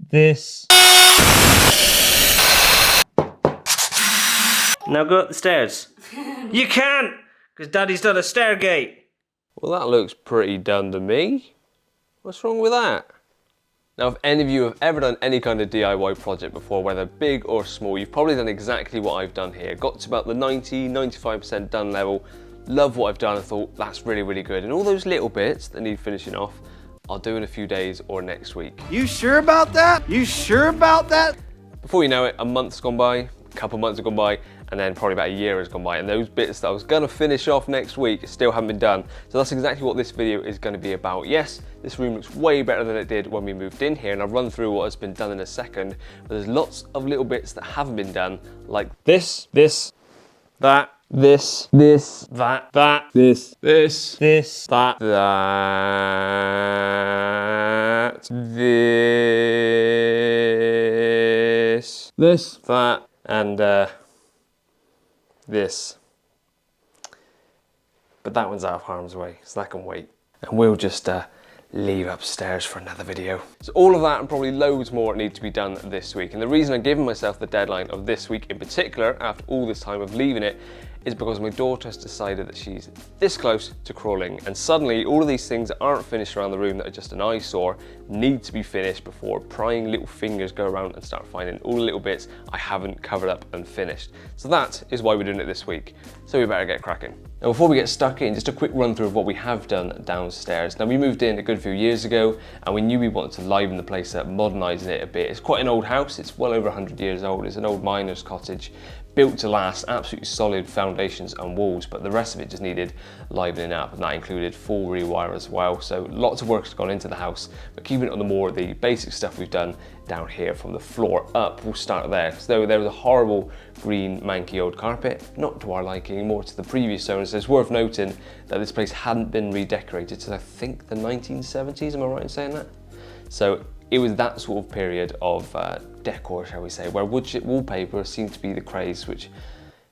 this. Now go up the stairs. You can't, because Daddy's done a stairgate. Well, that looks pretty done to me. What's wrong with that? Now, if any of you have ever done any kind of DIY project before, whether big or small, you've probably done exactly what I've done here. Got to about the 90–95% done level, love what I've done and thought that's really, really good. And all those little bits that need finishing off, I'll do in a few days or next week. You sure about that? You sure about that? Before you know it, a month's gone by, a couple months have gone by, and then probably about a year has gone by, and those bits that I was gonna finish off next week still haven't been done. So that's exactly what this video is gonna be about. Yes, this room looks way better than it did when we moved in here, and I'll run through what has been done in a second, but there's lots of little bits that haven't been done, like This, that, this, that, this, this, that, this, that, and this. But that one's out of harm's way, so that can wait. And we'll just leave upstairs for another video. So all of that and probably loads more need to be done this week. And the reason I've given myself the deadline of this week in particular, after all this time of leaving it, is because my daughter has decided that she's this close to crawling, and suddenly all of these things that aren't finished around the room that are just an eyesore need to be finished before prying little fingers go around and start finding all the little bits I haven't covered up and finished. So that is why we're doing it this week. So we better get cracking. Now before we get stuck in, just a quick run through of what we have done downstairs. Now we moved in a good few years ago and we knew we wanted to liven the place up, modernising it a bit. It's quite an old house, it's well over 100 years old. It's an old miner's cottage, built to last, absolutely solid foundations and walls, but the rest of it just needed livening up, and that included full rewire as well. So lots of work has gone into the house, but keeping it on the basic stuff we've done down here from the floor up, we'll start there. So there was a horrible green manky old carpet, not to our liking, more to the previous owners. It's worth noting that this place hadn't been redecorated since I think the 1970s, am I right in saying that? So it was that sort of period of decor, shall we say, where wood chip wallpaper seemed to be the craze, which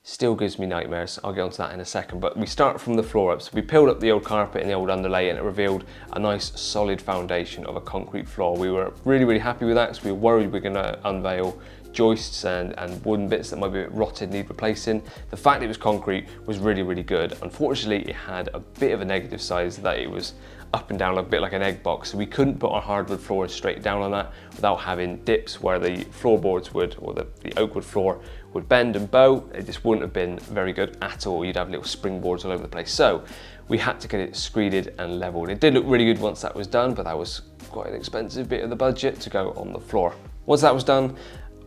still gives me nightmares. I'll get onto that in a second, but we start from the floor up. So we peeled up the old carpet and the old underlay, and it revealed a nice solid foundation of a concrete floor. We were really, really happy with that, because we were worried we were gonna unveil joists and wooden bits that might be a bit rotted, need replacing. The fact it was concrete was really, really good. Unfortunately, it had a bit of a negative side, that it was up and down a bit like an egg box, so we couldn't put our hardwood floors straight down on that without having dips where the floorboards would, or the oak wood floor would bend and bow. It just wouldn't have been very good at all. You'd have little springboards all over the place. So we had to get it screeded and leveled. It did look really good once that was done, but that was quite an expensive bit of the budget to go on the floor. Once that was done,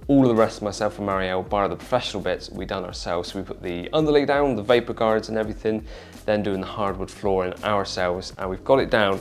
all of the rest, myself and Marielle, bar the professional bits, we done ourselves. So we put the underlay down, the vapor guards and everything, then doing the hardwood flooring ourselves, and we've got it down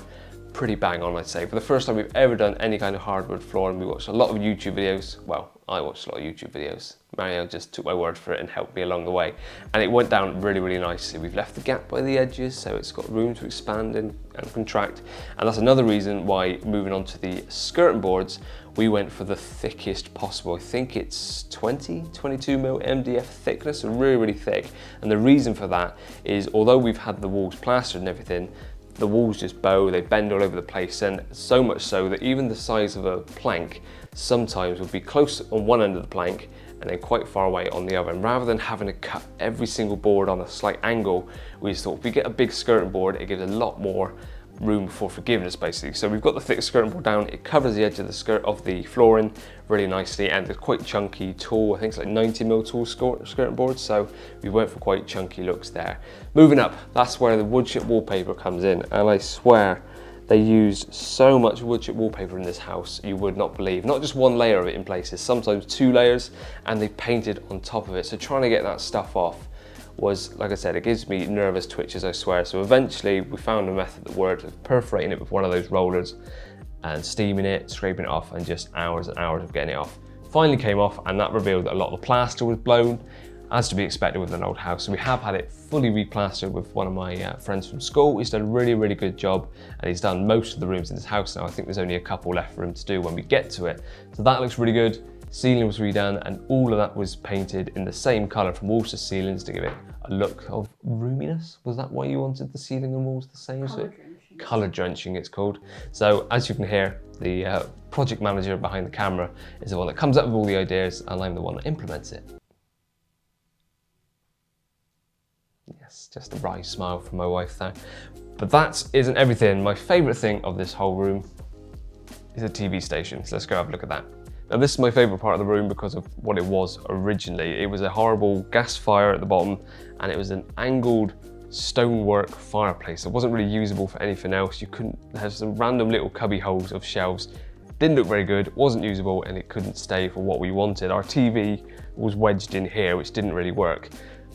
pretty bang on, I'd say. For the first time we've ever done any kind of hardwood flooring, we watched a lot of YouTube videos. Well, I watched a lot of YouTube videos. Marielle just took my word for it and helped me along the way. And it went down really, really nicely. We've left the gap by the edges, so it's got room to expand and contract. And that's another reason why, moving on to the skirting boards, we went for the thickest possible. I think it's 22 mil MDF thickness, so really, really thick. And the reason for that is, although we've had the walls plastered and everything, the walls just bow, they bend all over the place, and so much so that even the size of a plank sometimes would be close on one end of the plank and then quite far away on the other. And rather than having to cut every single board on a slight angle, we just thought if we get a big skirting board, it gives a lot more room for forgiveness, basically. So we've got the thick skirting board down, it covers the edge of the skirt of the flooring really nicely, and it's quite chunky, tall. I think it's like 90 mil tall skirting board, so we went for quite chunky looks there. Moving up, that's where the wood chip wallpaper comes in, and I swear they used so much wood chip wallpaper in this house you would not believe. Not just one layer of it in places, sometimes 2 layers, and they painted on top of it. So trying to get that stuff off was, like I said, it gives me nervous twitches, I swear. So eventually we found a method that worked of perforating it with one of those rollers and steaming it, scraping it off, and just hours and hours of getting it off. Finally came off, and that revealed that a lot of the plaster was blown, as to be expected with an old house. So we have had it fully replastered with one of my friends from school. He's done a really, really good job, and he's done most of the rooms in this house now. I think there's only a couple left for him to do when we get to it. So that looks really good. Ceiling was redone, and all of that was painted in the same color from walls to ceilings to give it a look of roominess. Was that why you wanted the ceiling and walls the same? color drenching it's called. So as you can hear, the project manager behind the camera is the one that comes up with all the ideas, and I'm the one that implements it. Yes, just a wry smile from my wife there. But that isn't everything. My favorite thing of this whole room is a TV station. So let's go have a look at that. Now this is my favorite part of the room because of what it was originally. It was a horrible gas fire at the bottom, and it was an angled stonework fireplace. It wasn't really usable for anything else. You couldn't, have some random little cubby holes of shelves. Didn't look very good, wasn't usable, and it couldn't stay for what we wanted. Our TV was wedged in here, which didn't really work.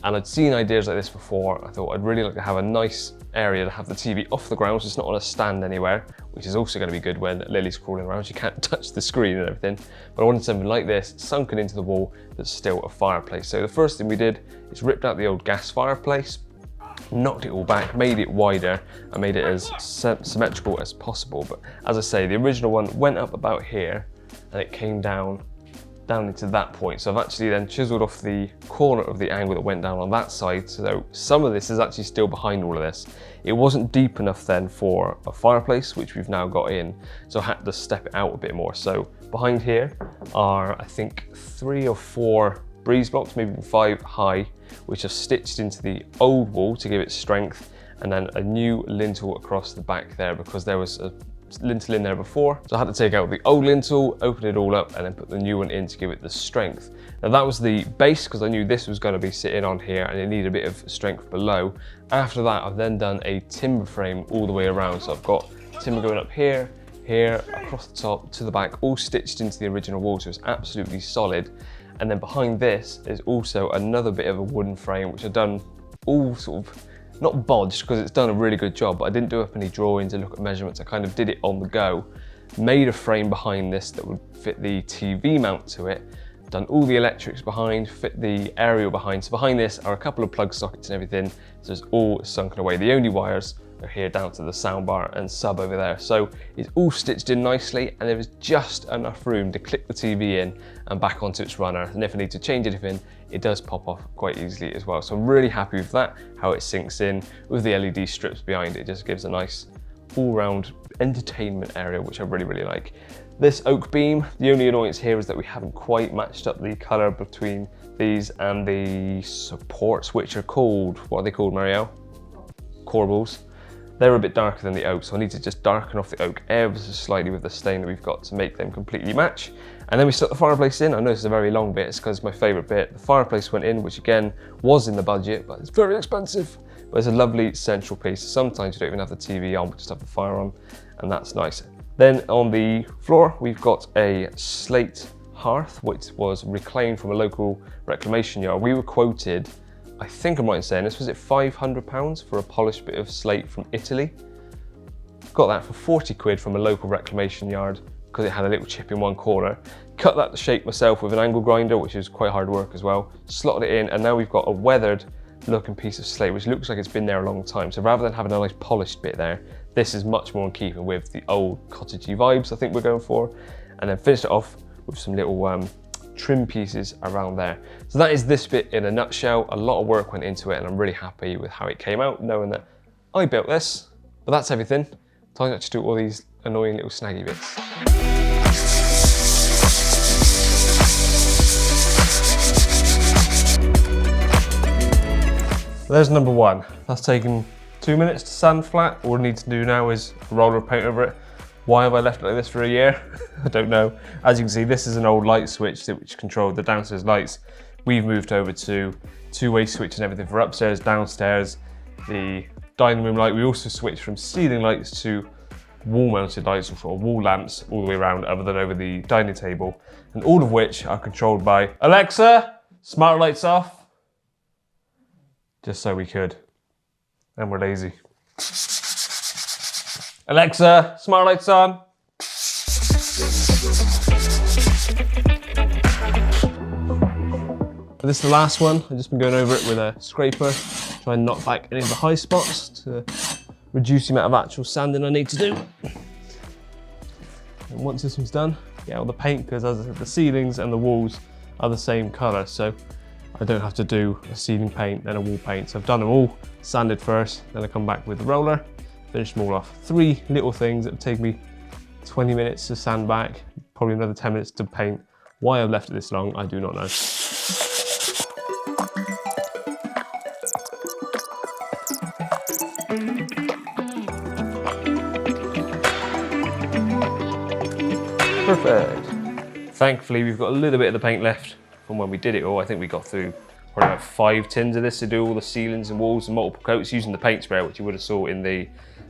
And I'd seen ideas like this before. I thought I'd really like to have a nice area to have the TV off the ground, so it's not on a stand anywhere, which is also going to be good when Lily's crawling around. She can't touch the screen and everything. But I wanted something like this, sunken into the wall, that's still a fireplace. So the first thing we did is ripped out the old gas fireplace, knocked it all back, made it wider, and made it as symmetrical as possible. But as I say, the original one went up about here, and it came down into that point. So I've actually then chiseled off the corner of the angle that went down on that side. So some of this is actually still behind all of this. It wasn't deep enough then for a fireplace, which we've now got in. So I had to step it out a bit more. So behind here are, I think, 3 or 4 breeze blocks, maybe 5 high, which are stitched into the old wall to give it strength. And then a new lintel across the back there because there was a lintel in there before. So I had to take out the old lintel, open it all up, and then put the new one in to give it the strength. Now that was the base because I knew this was going to be sitting on here and it needed a bit of strength below. After that, I've then done a timber frame all the way around. So I've got timber going up here, here, across the top, to the back, all stitched into the original wall, so it's absolutely solid. And then behind this is also another bit of a wooden frame, which I've done all sort of, not bodged because it's done a really good job, but I didn't do up any drawings and look at measurements. I kind of did it on the go, made a frame behind this that would fit the TV mount to it, done all the electrics behind, fit the aerial behind. So behind this are a couple of plug sockets and everything, so it's all sunken away. The only wires are here down to the soundbar and sub over there. So it's all stitched in nicely, and there is just enough room to click the TV in and back onto its runner. And if I need to change anything, it does pop off quite easily as well. So I'm really happy with that, how it sinks in with the LED strips behind it. It just gives a nice all-round entertainment area, which I really, really like. This oak beam, the only annoyance here is that we haven't quite matched up the color between these and the supports, which are called, what are they called, Marielle? Corbels. They're a bit darker than the oak, so I need to just darken off the oak ever so slightly with the stain that we've got to make them completely match. And then we stuck the fireplace in. I know it's a very long bit, it's because it's my favorite bit. The fireplace went in, which again was in the budget, but it's very expensive. But it's a lovely central piece. Sometimes you don't even have the TV on, but just have the fire on, and that's nice. Then on the floor, we've got a slate hearth, which was reclaimed from a local reclamation yard. We were quoted, I think I'm right in saying this, was it £500 for a polished bit of slate from Italy? Got that for 40 quid from a local reclamation yard because it had a little chip in one corner. Cut that to shape myself with an angle grinder, which is quite hard work as well. Slotted it in, and now we've got a weathered looking piece of slate, which looks like it's been there a long time. So rather than having a nice polished bit there, this is much more in keeping with the old cottagey vibes I think we're going for. And then finish it off with some little trim pieces around there. So that is this bit in a nutshell. A lot of work went into it, and I'm really happy with how it came out, knowing that I built this. But that's everything. Time to do all these annoying little snaggy bits. So there's number one. That's taken 2 minutes to sand flat. All I need to do now is roller paint over it. Why have I left it like this for a year? I don't know. As you can see, this is an old light switch which controlled the downstairs lights. We've moved over to two-way switch and everything for upstairs, downstairs, the dining room light. We also switched from ceiling lights to wall-mounted lights, or wall lamps, all the way around, other than over the dining table, and all of which are controlled by Alexa, smart lights off. Just so we could, and we're lazy. Alexa, smart lights on. This is the last one. I've just been going over it with a scraper, try and knock back any of the high spots to reduce the amount of actual sanding I need to do. And once this one's done, get all the paint, because as I said, the ceilings and the walls are the same colour, so I don't have to do a ceiling paint, then a wall paint. So I've done them all, sanded first, then I come back with the roller, finish them all off. 3 little things that have taken me 20 minutes to sand back, probably another 10 minutes to paint. Why I've left it this long, I do not know. Perfect. Thankfully, we've got a little bit of the paint left from when we did it all. I think we got through probably about 5 tins of this to do all the ceilings and walls and multiple coats using the paint sprayer, which you would have saw in the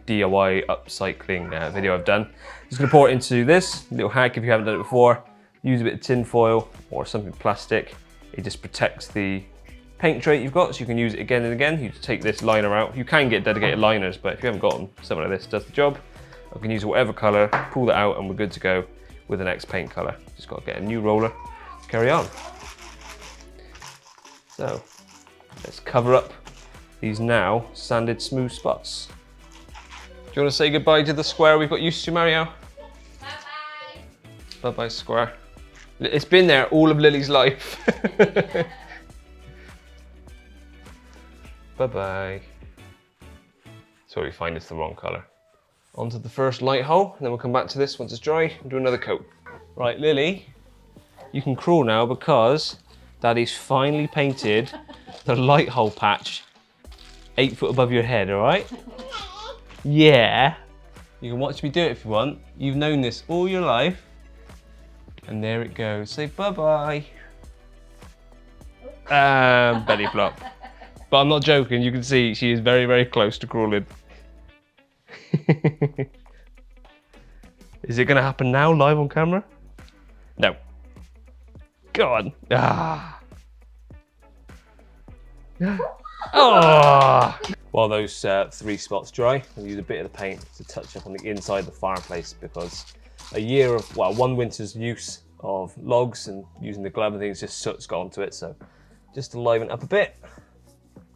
DIY upcycling video I've done. Just gonna pour it into this little hack if you haven't done it before. Use a bit of tin foil or something plastic. It just protects the paint tray you've got, so you can use it again and again. You just take this liner out. You can get dedicated liners, but if you haven't got them, something like this does the job. I can use whatever color, pull that out, and we're good to go with the next paint color. Just got to get a new roller to carry on. So let's cover up these now sanded smooth spots. Do you want to say goodbye to the square we've got used to, Mario? Bye-bye. Bye-bye, square. It's been there all of Lily's life. Bye-bye. Sorry, find it's the wrong color. Onto the first light hole, and then we'll come back to this once it's dry and do another coat. Right, Lily, you can crawl now because Daddy's finally painted the light hole patch 8 foot above your head, all right? Yeah. You can watch me do it if you want. You've known this all your life. And there it goes. Say bye-bye. Belly flop. But I'm not joking, you can see she is very, very close to crawling. Is it gonna happen now, live on camera? No. Go on. Ah. Oh. While those 3 spots dry, I'll use a bit of the paint to touch up on the inside of the fireplace, because a year of, well, 1 winter's use of logs and using the glove and things, just soot's got onto it. So just to liven it up a bit,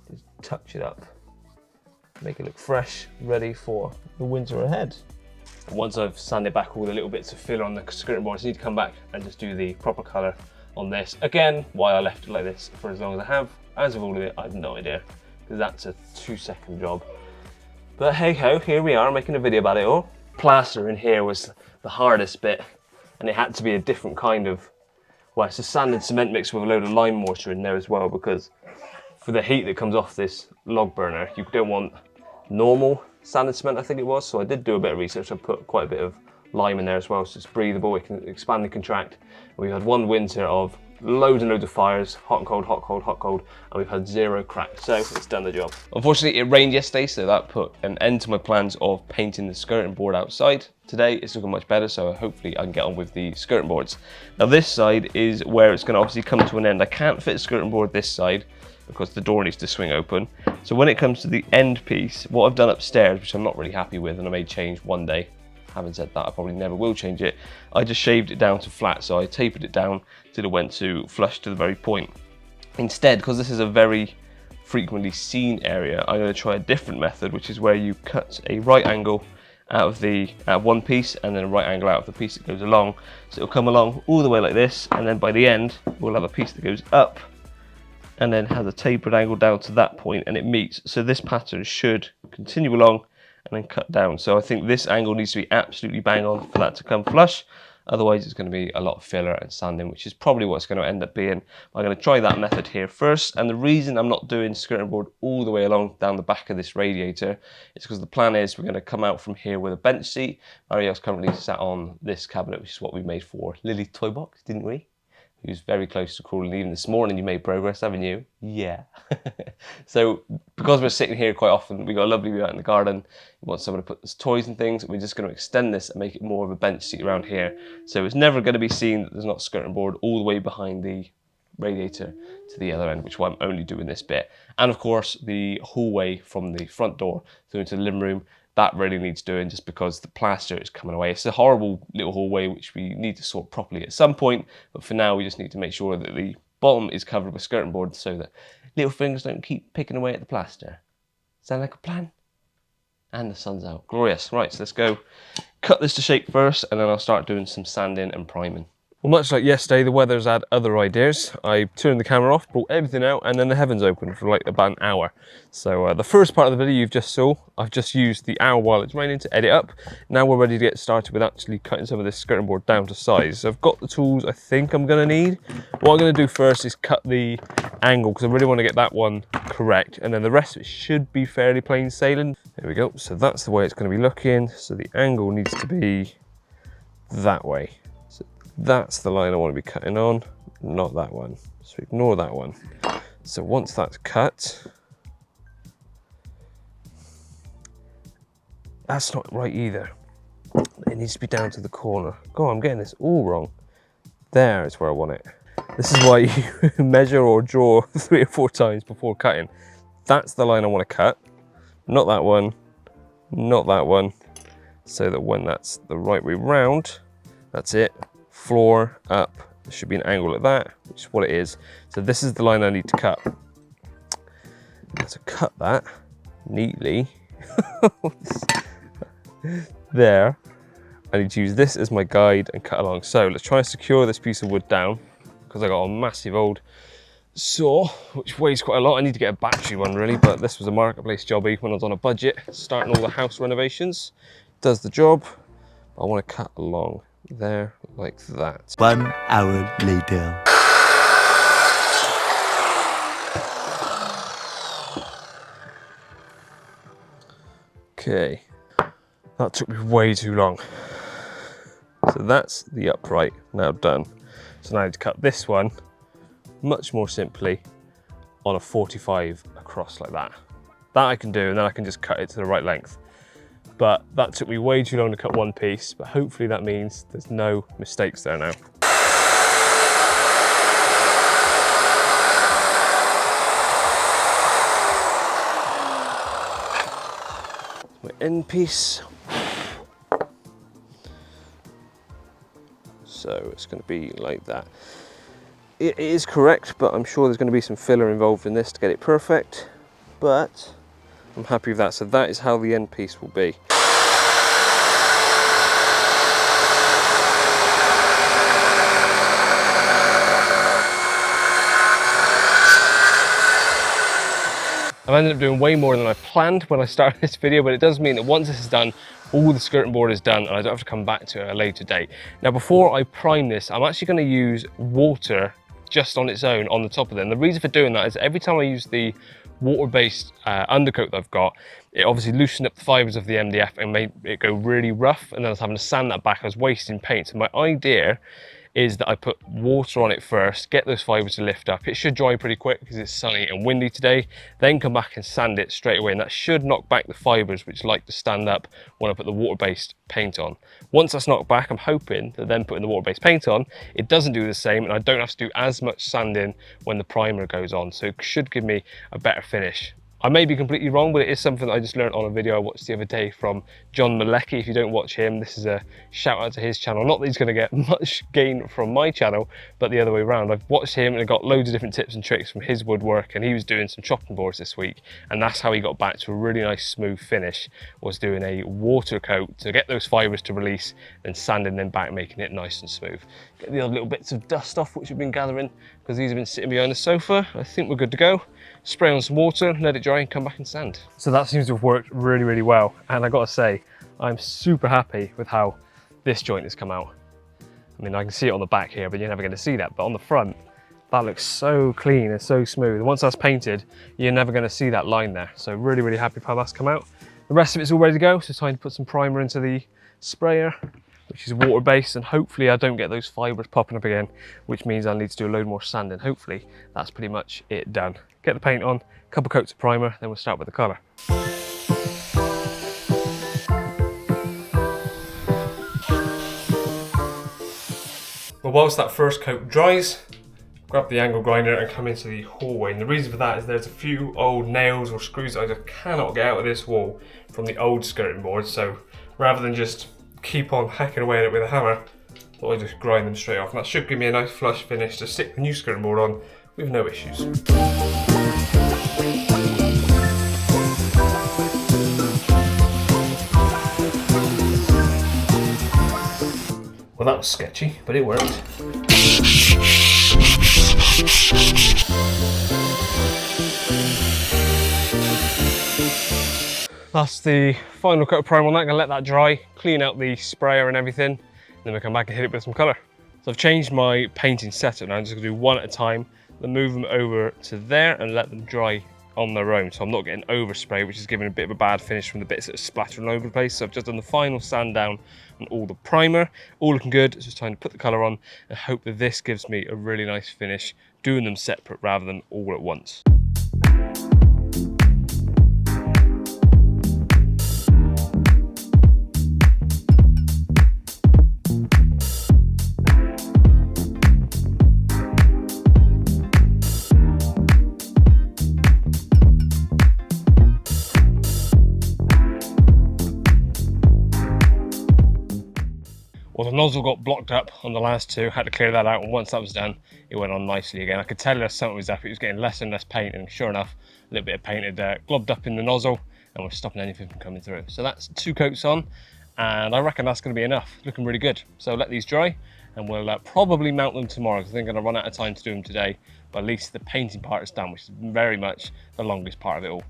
just touch it up. Make it look fresh, ready for the winter ahead. And once I've sanded back all the little bits of filler on the skirting board, I just need to come back and just do the proper colour on this. Again, why I left it like this for as long as I have. As of all of it, I have no idea, because that's a 2-second job. But hey ho, here we are making a video about it all. Plaster in here was the hardest bit, and it had to be a different kind of, well, it's a sanded cement mix with a load of lime mortar in there as well, because for the heat that comes off this log burner, you don't want normal sanded cement, I think it was. So I did do a bit of research. I put quite a bit of lime in there as well, so it's breathable, it can expand and contract. And we've had 1 winter of loads and loads of fires, hot and cold, hot, cold, hot, cold, and we've had 0 cracks, so it's done the job. Unfortunately, it rained yesterday, so that put an end to my plans of painting the skirting board outside. Today, it's looking much better, so hopefully I can get on with the skirting boards. Now this side is where it's gonna obviously come to an end. I can't fit a skirting board this side, because the door needs to swing open. So when it comes to the end piece, what I've done upstairs, which I'm not really happy with, and I may change one day, having said that, I probably never will change it, I just shaved it down to flat, so I tapered it down till it went to flush to the very point. Instead, because this is a very frequently seen area, I'm going to try a different method, which is where you cut a right angle out of the one piece, and then a right angle out of the piece that goes along. So it'll come along all the way like this, and then by the end, we'll have a piece that goes up, and then has a tapered angle down to that point, and it meets. So this pattern should continue along and then cut down. So I think this angle needs to be absolutely bang on for that to come flush. Otherwise it's going to be a lot of filler and sanding, which is probably what it's going to end up being. I'm going to try that method here first. And the reason I'm not doing skirting board all the way along down the back of this radiator is because the plan is we're going to come out from here with a bench seat. Mario's currently sat on this cabinet, which is what we made for Lily Toy Box, didn't we? He was very close to crawling. Even this morning you made progress, haven't you? Yeah. So because we're sitting here quite often, we got a lovely view out in the garden. We want someone to put toys and things. We're just going to extend this and make it more of a bench seat around here. So it's never going to be seen that there's not skirting board all the way behind the radiator to the other end, which is why I'm only doing this bit. And of course the hallway from the front door through into the living room, that really needs doing, just because the plaster is coming away. It's a horrible little hallway which we need to sort properly at some point, but for now we just need to make sure that the bottom is covered with skirting board so that little fingers don't keep picking away at the plaster. Sound like a plan? And the sun's out. Glorious. Right, so let's go cut this to shape first, and then I'll start doing some sanding and priming. Well, much like yesterday, the weather's had other ideas. I turned the camera off, brought everything out, and then the heavens opened for like about an hour. So the first part of the video you've just saw, I've just used the hour while it's raining to edit up. Now we're ready to get started with actually cutting some of this skirting board down to size. So I've got the tools I think I'm gonna need. What I'm gonna do first is cut the angle, because I really want to get that one correct, and then the rest of it should be fairly plain sailing. There we go. So that's the way it's going to be looking. So the angle needs to be that way. So that's the line I want to be cutting on, not that one. So ignore that one. So once that's cut, that's not right either. It needs to be down to the corner. God, I'm getting this all wrong. There is where I want it. This is why you measure or draw 3 or 4 times before cutting. That's the line I want to cut. Not that one, not that one. So that when that's the right way round, that's it. Floor up, there should be an angle at that, which is what it is. So this is the line I need to cut. To cut that neatly, there, I need to use this as my guide and cut along. So let's try and secure this piece of wood down, because I got a massive old saw, which weighs quite a lot. I need to get a battery one really, but this was a marketplace jobby when I was on a budget, starting all the house renovations. Does the job. I want to cut along there like that. 1 hour later. Okay, that took me way too long. So that's the upright now done. So now I need to cut this one much more simply on a 45 across like that. That I can do, and then I can just cut it to the right length. But that took me way too long to cut one piece, but hopefully that means there's no mistakes there now. My end piece. So it's going to be like that. It is correct, but I'm sure there's going to be some filler involved in this to get it perfect, but I'm happy with that. So that is how the end piece will be. I've ended up doing way more than I planned when I started this video, but it does mean that once this is done, all the skirting board is done and I don't have to come back to it at a later date. Now, before I prime this, I'm actually going to use water just on its own on the top of it. And the reason for doing that is every time I use the water-based undercoat that I've got, it obviously loosened up the fibres of the MDF and made it go really rough, and then I was having to sand that back. I was wasting paint. So my idea is that I put water on it first, get those fibres to lift up. It should dry pretty quick because it's sunny and windy today, then come back and sand it straight away, and that should knock back the fibres which like to stand up when I put the water-based paint on. Once that's knocked back, I'm hoping that then putting the water-based paint on, it doesn't do the same and I don't have to do as much sanding when the primer goes on, so it should give me a better finish. I may be completely wrong, but it is something that I just learned on a video I watched the other day from John Malecki. If you don't watch him, this is a shout out to his channel. Not that he's going to get much gain from my channel, but the other way around. I've watched him and I got loads of different tips and tricks from his woodwork, and he was doing some chopping boards this week, and that's how he got back to a really nice smooth finish, was doing a water coat to get those fibres to release, then sanding them back, making it nice and smooth. Get the other little bits of dust off which we've been gathering, because these have been sitting behind the sofa. I think we're good to go. Spray on some water, let it dry and come back and sand. So that seems to have worked really, really well. And I gotta say, I'm super happy with how this joint has come out. I mean, I can see it on the back here, but you're never gonna see that. But on the front, that looks so clean and so smooth. Once that's painted, you're never gonna see that line there. So really, really happy with how that's come out. The rest of it's all ready to go. So it's time to put some primer into the sprayer, which is water-based, and hopefully I don't get those fibres popping up again, which means I'll need to do a load more sanding. Hopefully that's pretty much it done. Get the paint on, a couple coats of primer, then we'll start with the colour. Well, whilst that first coat dries, grab the angle grinder and come into the hallway. And the reason for that is there's a few old nails or screws that I just cannot get out of this wall from the old skirting board. So rather than just keep on hacking away at it with a hammer, I thought I'd just grind them straight off. And that should give me a nice flush finish to stick the new skirting board on with no issues. Well, that was sketchy, but it worked. That's the final coat of primer on that. I'm gonna let that dry, clean out the sprayer and everything, and then we'll come back and hit it with some colour. So I've changed my painting setup now. I'm just gonna do one at a time, then move them over to there and let them dry on their own. So I'm not getting overspray, which is giving a bit of a bad finish from the bits that are splattering all over the place. So I've just done the final sand down on all the primer, all looking good. It's just time to put the colour on and hope that this gives me a really nice finish, doing them separate rather than all at once. Well, the nozzle got blocked up on the last two, had to clear that out, and once that was done, it went on nicely again. I could tell that something was up, it was getting less and less paint, and sure enough, a little bit of paint had globbed up in the nozzle, and we're stopping anything from coming through. So that's 2 coats on, and I reckon that's going to be enough. Looking really good. So let these dry, and we'll probably mount them tomorrow, because I think I'm going to run out of time to do them today, but at least the painting part is done, which is very much the longest part of it all.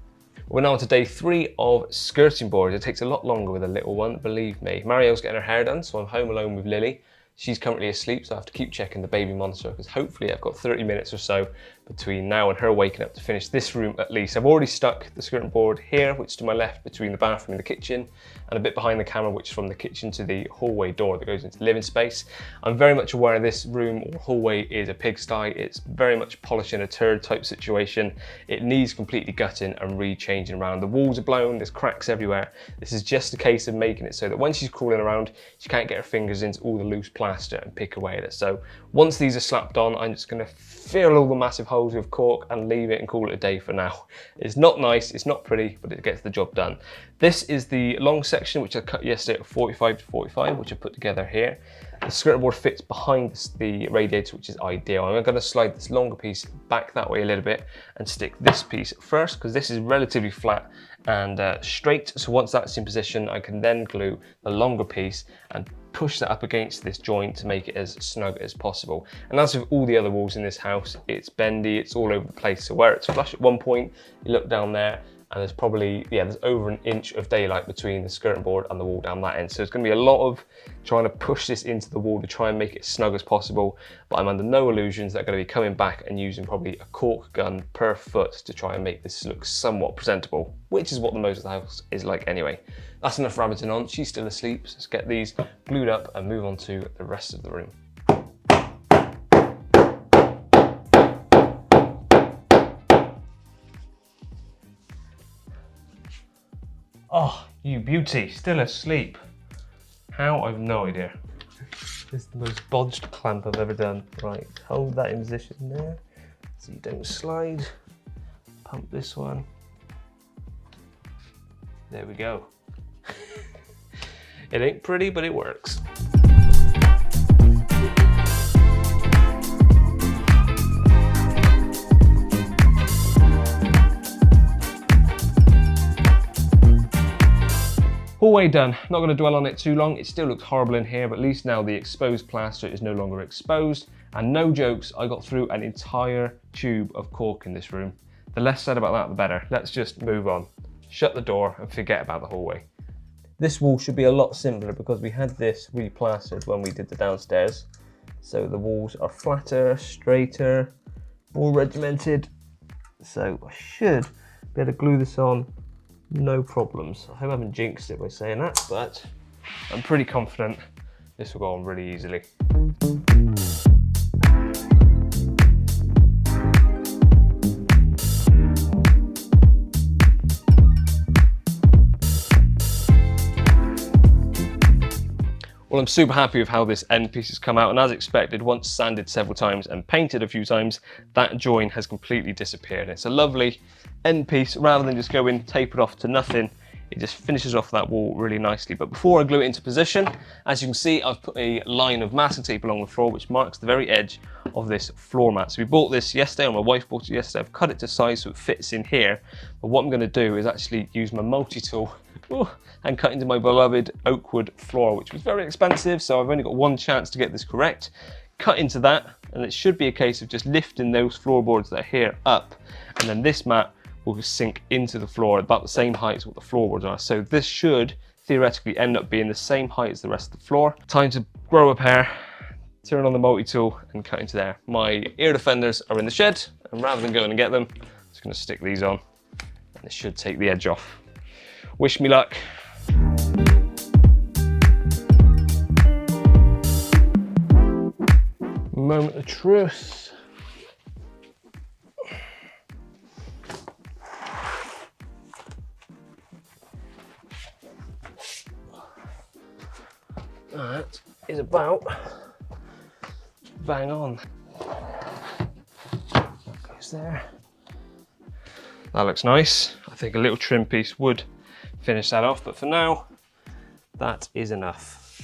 We're now on to day 3 of skirting boards. It takes a lot longer with a little one, believe me. Marielle's getting her hair done, so I'm home alone with Lily. She's currently asleep, so I have to keep checking the baby monitor, because hopefully I've got 30 minutes or so between now and her waking up to finish this room at least. I've already stuck the skirting board here, which is to my left between the bathroom and the kitchen, and a bit behind the camera, which is from the kitchen to the hallway door that goes into the living space. I'm very much aware this room or hallway is a pigsty. It's very much polishing a turd type situation. It needs completely gutting and re-changing around. The walls are blown, there's cracks everywhere. This is just a case of making it so that when she's crawling around, she can't get her fingers into all the loose plaster and pick away at it. So once these are slapped on, I'm just gonna fill all the massive holes with cork and leave it and call it a day for now. It's not nice, it's not pretty, but it gets the job done. This is the long section, which I cut yesterday at 45 to 45, which I put together here. The skirting board fits behind the radiator, which is ideal. I'm going to slide this longer piece back that way a little bit and stick this piece first, because this is relatively flat and straight. So once that's in position, I can then glue the longer piece and push that up against this joint to make it as snug as possible. And as with all the other walls in this house, it's bendy, it's all over the place. So where it's flush at one point, you look down there, and there's probably, there's over an inch of daylight between the skirting board and the wall down that end. So it's going to be a lot of trying to push this into the wall to try and make it snug as possible. But I'm under no illusions that I'm going to be coming back and using probably a cork gun per foot to try and make this look somewhat presentable, which is what the most of the house is like anyway. That's enough rabbiting on. She's still asleep, so let's get these glued up and move on to the rest of the room. Oh, you beauty, still asleep. How? I've no idea. This is the most bodged clamp I've ever done. Right, hold that in position there so you don't slide. Pump this one. There we go. It ain't pretty, but it works. Hallway done. Not going to dwell on it too long. It still looks horrible in here, but at least now the exposed plaster is no longer exposed. And no jokes, I got through an entire tube of cork in this room. The less said about that, the better. Let's just move on. Shut the door and forget about the hallway. This wall should be a lot simpler because we had this replastered when we did the downstairs. So the walls are flatter, straighter, more regimented. So I should be able to glue this on no problems. I hope I haven't jinxed it by saying that, but I'm pretty confident this will go on really easily. Well, I'm super happy with how this end piece has come out, and as expected, once sanded several times and painted a few times, that join has completely disappeared. It's a lovely end piece. Rather than just going tapered off to nothing, it just finishes off that wall really nicely. But before I glue it into position, as you can see, I've put a line of masking tape along the floor, which marks the very edge of this floor mat. So we bought this yesterday, or my wife bought it yesterday. I've cut it to size so it fits in here. But what I'm going to do is actually use my multi-tool and cut into my beloved oak wood floor, which was very expensive. So I've only got one chance to get this correct. Cut into that, and it should be a case of just lifting those floorboards that are here up. And then this mat will sink into the floor about the same height as what the floorboards are. So this should theoretically end up being the same height as the rest of the floor. Time to grow a pair, turn on the multi-tool and cut into there. My ear defenders are in the shed, and rather than going and get them, I'm just gonna stick these on and it should take the edge off. Wish me luck. Moment of truth. That is about bang on. Goes there. That looks nice. I think a little trim piece would finish that off, but for now, that is enough.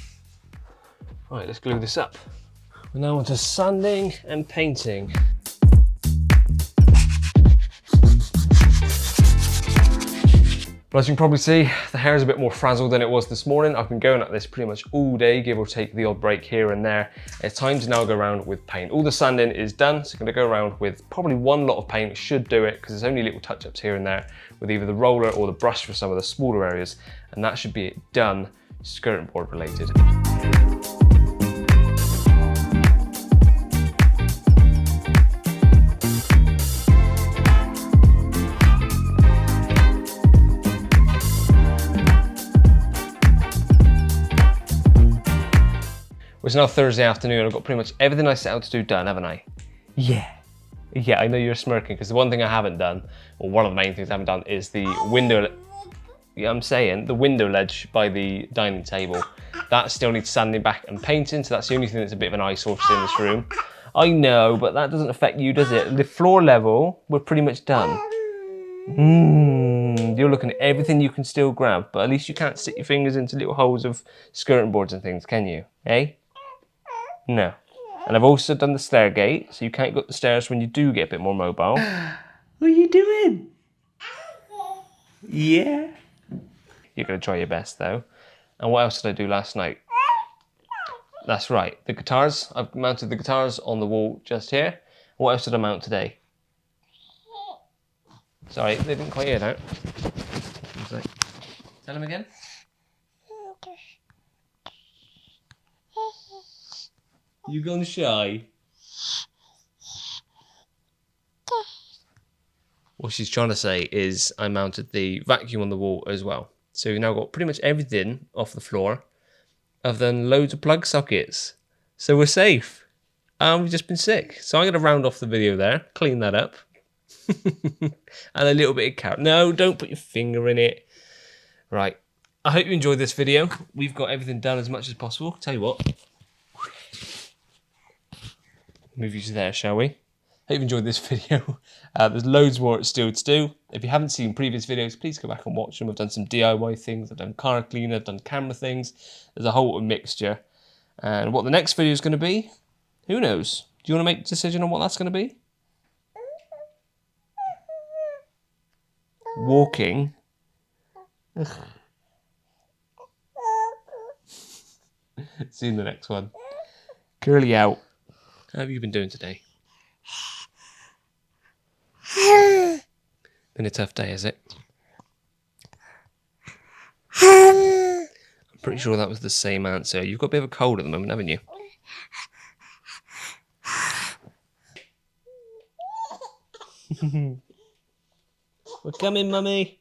All right, let's glue this up. We're now on to sanding and painting. But as you can probably see, the hair is a bit more frazzled than it was this morning. I've been going at this pretty much all day, give or take the odd break here and there. It's time to now go around with paint. All the sanding is done, so I'm gonna go around with probably one lot of paint. Should do it, because there's only little touch-ups here and there with either the roller or the brush for some of the smaller areas, and that should be it done, skirting board related. It's now Thursday afternoon. I've got pretty much everything I set out to do done, haven't I? Yeah, I know you're smirking, because the one thing I haven't done, or one of the main things I haven't done, is the window. Yeah, I'm saying the window ledge by the dining table. That still needs sanding back and painting, so that's the only thing that's a bit of an eyesore in this room. I know, but that doesn't affect you, does it? The floor level, we're pretty much done. You're looking at everything you can still grab, but at least you can't stick your fingers into little holes of skirting boards and things, can you? Eh? No. And I've also done the stair gate, so you can't go up the stairs when you do get a bit more mobile. What are you doing? Yeah. You're going to try your best, though. And what else did I do last night? That's right, the guitars. I've mounted the guitars on the wall just here. What else did I mount today? Sorry, they didn't quite hear that. Tell them again. You gone shy? What she's trying to say is I mounted the vacuum on the wall as well. So we've now got pretty much everything off the floor, other than loads of plug sockets. So we're safe. And we've just been sick. So I'm going to round off the video there, clean that up. And a little bit of carrot. No, don't put your finger in it. Right. I hope you enjoyed this video. We've got everything done as much as possible. Tell you what. Move you to there, shall we? Hope you enjoyed this video. There's loads more still to do. If you haven't seen previous videos, please go back and watch them. I've done some DIY things, I've done car cleaning, I've done camera things. There's a whole mixture. And what the next video is going to be, who knows? Do you want to make a decision on what that's going to be? Walking. See you in the next one. Curly out. How have you been doing today? Been a tough day, is it? I'm pretty sure that was the same answer. You've got a bit of a cold at the moment, haven't you? We're coming, Mummy.